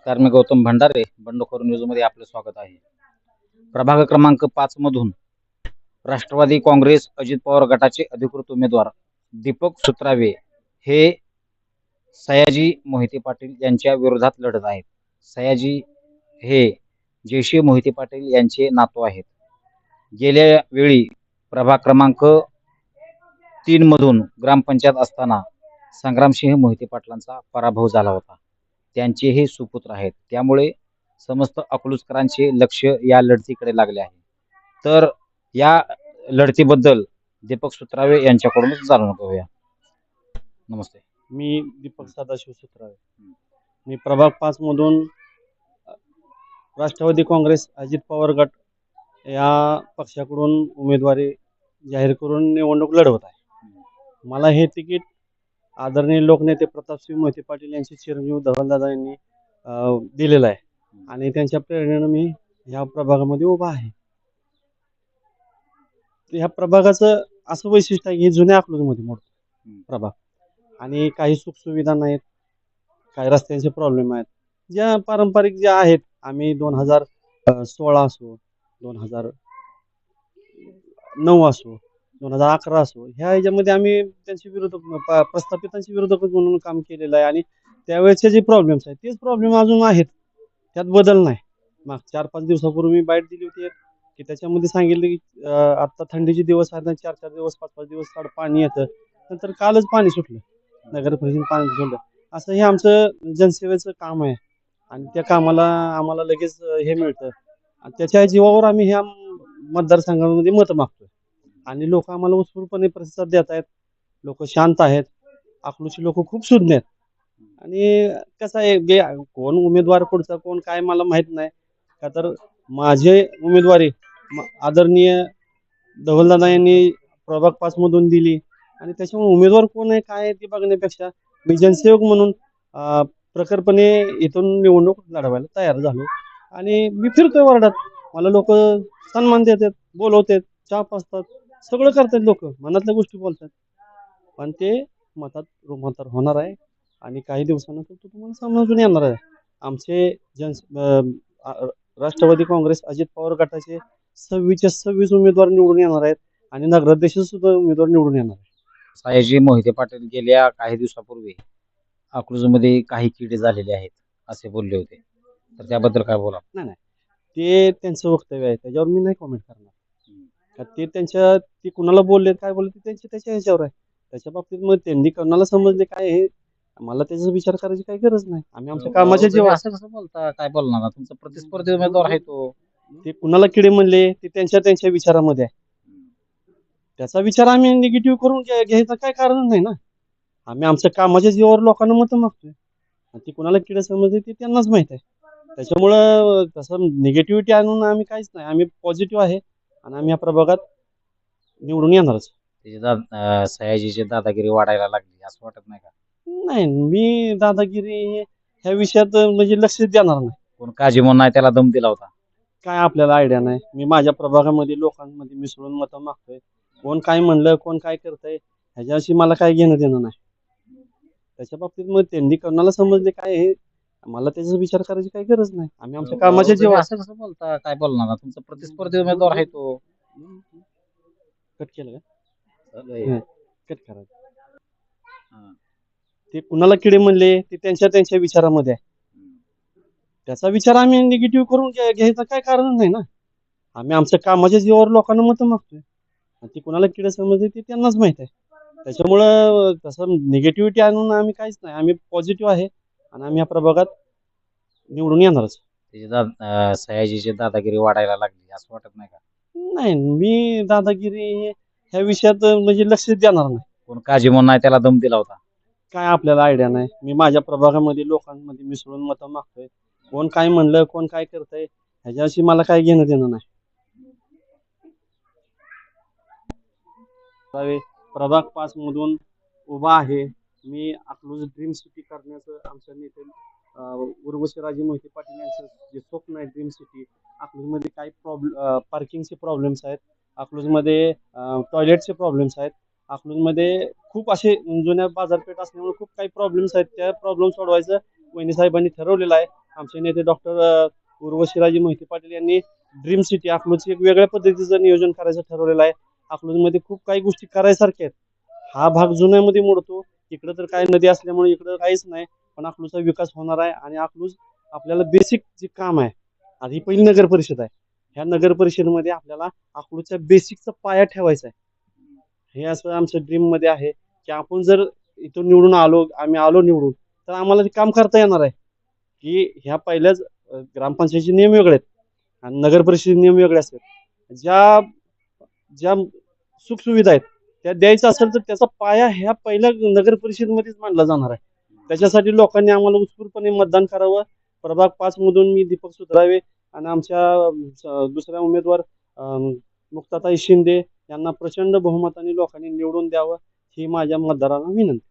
नमस्कार, मी गौतम भंडारे. बंडखोर न्यूजमध्ये आपलं स्वागत आहे. प्रभाग क्रमांक 5 मधून राष्ट्रवादी काँग्रेस अजित पवार गटाचे अधिकृत उमेदवार दीपक सुत्रावे हे सयाजी मोहिते पाटील यांच्या विरोधात लढत आहेत. सयाजी हे जयश्री मोहिते पाटील यांचे नातू आहेत. गेल्या वेळी प्रभाग क्रमांक 3 मधून ग्रामपंचायत असताना संग्रामसिंह मोहिते पाटलांचा पराभव झाला होता. त्यांचे हे सुपुत्र आहेत. त्यामुळे समस्त अकलूजकरांचे लक्ष या लढतीकडे लागले आहे. तर या लढतीबद्दल दीपक सुत्रावे यांच्याकडूनच जाणून घेऊया. नमस्ते. मी दीपक सदाशिव सुत्रावे. मी प्रभाग 5 मधून राष्ट्रवादी काँग्रेस अजित पवार गट या पक्षाकडून उमेदवारी जाहीर करून निवडणूक लढवत आहे. मला हे तिकीट आदरणीय लोकनेते प्रतापसिंह मोहिते पाटील यांचे चिरंजीव धवलदादा यांनी दिलेलं आहे आणि त्यांच्या प्रेरणेनं मी ह्या प्रभागामध्ये उभा आहे. ह्या प्रभागाचं असं वैशिष्ट्य आहे की जुन्या अकलूजमध्ये मोठं प्रभाग आणि काही सुखसुविधा नाहीत, काही रस्त्यांचे प्रॉब्लेम आहेत. ज्या पारंपरिक ज्या आहेत, आम्ही 2016 असो, 2009 असो, 2011 असो, ह्या ह्याच्यामध्ये आम्ही त्यांच्या विरोधक प्रस्थापितांच्या विरोधक म्हणून काम केलेलं आहे आणि त्यावेळेचे जे प्रॉब्लेम्स आहेत तेच प्रॉब्लेम अजून आहेत, त्यात बदल नाही. मग 4-5 दिवसापूर्वी मी बाईट दिली होती की त्याच्यामध्ये सांगितलं की आता थंडीचे दिवस आहेत, 4-4 दिवस 5-5 दिवस पाणी येतं, नंतर कालच पाणी सुटलं, नगर परिषद पाणी सुटलं. असं हे आमचं जनसेवेचं काम आहे आणि त्या कामाला आम्हाला लगेच हे मिळतं आणि त्याच्या जीवावर आम्ही ह्या मतदारसंघामध्ये मतं मागतोय आणि लोक आम्हाला उत्स्फूर्तपणे प्रतिसाद देत आहेत. लोक शांत आहेत. अकलूजची लोक खूप सुज्ञ आहेत आणि कसं आहे कोण उमेदवार पुढचा कोण काय मला माहीत नाही का, तर माझे उमेदवारी आदरणीय धवलदादा यांनी प्रभाग 5 मधून दिली आणि त्याच्यामुळे उमेदवार कोण आहे काय आहे ते बघण्यापेक्षा मी जनसेवक म्हणून प्रखरपणे इथून निवडणूक लढवायला तयार झालो आणि मी फिरतोय वार्डात. मला लोक सन्मान देतात, बोलवतात, चहा पाजतात, सगळं करतात. लोक मनातल्या गोष्टी बोलतात, पण ते मतात रूपांतर होणार आहे आणि काही दिवसानंतर तो तुम्हाला समजून येणार आहे. आमचे राष्ट्रवादी काँग्रेस अजित पवार गटाचे 26 उमेदवार निवडून येणार आहेत आणि नगराध्यक्ष सुद्धा उमेदवार निवडून येणार आहे. सयाजी मोहिते पाटील गेल्या काही दिवसापूर्वी अकलूजमध्ये काही किडे झालेले आहेत असे बोलले होते, तर त्याबद्दल काय बोला? नाही नाही, ते त्यांचं वक्तव्य आहे, त्याच्यावर मी नाही कॉमेंट करणार. ते ते कुणाला बोलले काय बोलले ते त्याच्या ह्याच्यावर आहे. त्याच्या बाबतीत मग त्यांनी कोणाला समजले काय हे मला त्याचा विचार करायची काही गरज नाही. आम्ही आमच्या कामाच्या जेव्हा असं कसं बोलता, काय बोलणार? तुमचा प्रतिस्पर्धी उमेदवार आहे तो. ते कुणाला किडे म्हणले ते त्यांच्या विचारामध्ये आहे. त्याचा विचार आम्ही निगेटिव्ह करून घ्यायचं काय कारण नाही ना. आम्ही आमच्या कामाच्या जीवावर लोकांना मतं मागतोय आणि ती कुणाला किडे समजले ते त्यांनाच माहित आहे. त्याच्यामुळं तसं निगेटिव्हिटी आणून आम्ही काहीच नाही. आम्ही पॉझिटिव्ह आहे आणि आम्ही या प्रभागात निवडून येणारच. सयाजीची दादागिरी वाढायला लागली असं वाटत नाही का? नाही, मी दादागिरी ह्या विषयात म्हणजे लक्ष देणार नाही. कोण काजी म्हणून नाही त्याला दम दिला होता काय आपल्याला आयडिया नाही. मी माझ्या प्रभागामध्ये लोकांमध्ये मिसळून मतं मागतोय. कोण काय म्हणलं कोण काय करतंय ह्याच्याशी मला काय घेणं देणं नाही. त्याच्या बाबतीत मग त्यांनी कोणाला समजले काय हे मला त्याचा विचार करायची काही गरज नाही. आम्ही आमच्या कामाच्या जेव्हा असं कसं बोलता, काय बोलणार? तुमचा प्रतिस्पर्धी उमेदवार आहे तो. कट केलं का? कट करायचं. ते कुणाला किडे म्हणले ते त्यांच्या विचारामध्ये आहे. त्याचा विचार आम्ही निगेटिव्ह करून घ्यायचं काय कारण नाही ना. आम्ही आमच्या कामाच्या जीवावर लोकांना मतं मागतोय आणि ती कुणाला किडे समजले ते त्यांनाच माहित आहे. त्याच्यामुळं तसं निगेटिव्हिटी आणून आम्ही काहीच नाही. आम्ही पॉझिटिव्ह आहे आणि आम्ही या प्रभागात निवडून येणारच. सयाजीची दादागिरी वाढायला लागली असं वाटत नाही का? नाही, मी दादागिरी ह्या विषयात म्हणजे लक्ष देणार नाही. कोण काजी म्हणून नाही त्याला दम दिला होता काय आपल्याला आयडिया नाही. मी माझ्या प्रभागामध्ये लोकांमध्ये मिसळून मतं मागतोय. कोण काय म्हणलं कोण काय करतंय ह्याच्याशी मला काय घेणं देणं नाही. प्रभाग 5 मधून उभा आहे. मी अकलूज ड्रीम सिटी करण्याचं आमच्या नेते उर्वशीराजे मोहिते पाटील यांचं जे स्वप्न आहे ड्रीम सिटी. अकलूजमध्ये काही पार्किंगचे प्रॉब्लेम्स आहेत, अकलूजमध्ये टॉयलेटचे प्रॉब्लेम्स आहेत, अकलूजमध्ये खूप असे जुन्या बाजारपेठ असल्यामुळे खूप काही प्रॉब्लेम्स आहेत. त्या प्रॉब्लेम सोडवायचं वहिनी साहेबांनी ठरवलेलं आहे आमचे नेते डॉक्टर उर्वशीराजे मोहिते पाटील यांनी ड्रीम सिटी अकलूजची एक वेगळ्या पद्धतीचं नियोजन करायचं ठरवलेलं आहे. अकलूजमध्ये खूप काही गोष्टी करायसारख्या आहेत. हा भाग जुन्यामध्ये मोडतो. इकडं तर काय नदी असल्यामुळे इकडं काहीच नाही, पण अकलूजचा विकास होणार आहे. आणि अकलूज आपल्याला बेसिक जे काम आहे, आधी पहिली नगर परिषद आहे, ह्या नगर परिषदेमध्ये आपल्याला अकलूजच्या बेसिकचा पाया ठेवायचा आहे. हे असं आमचं ड्रीम मध्ये आहे की आपण जर इथून निवडून आलो, आम्ही आलो निवडून, तर आम्हाला ते काम करता येणार आहे. की ह्या पहिल्याच ग्रामपंचायतीचे नियम वेगळे आहेत आणि नगर परिषदेचे नियम वेगळे असतात. ज्या ज्या सुखसुविधा आहेत त्या द्यायचं असेल तर त्याचा पाया ह्या पहिल्या नगर परिषदेमध्येच मांडला जाणार आहे. त्याच्यासाठी लोकांनी आम्हाला उत्स्फूर्तपणे मतदान करावं. प्रभाग 5 मधून मी दीपक सुधरावे आणि आमच्या दुसऱ्या उमेदवार मुक्ताताई शिंदे यांना प्रचंड बहुमताने लोकांनी निवडून द्यावं, ही माझ्या मतदारांना विनंती.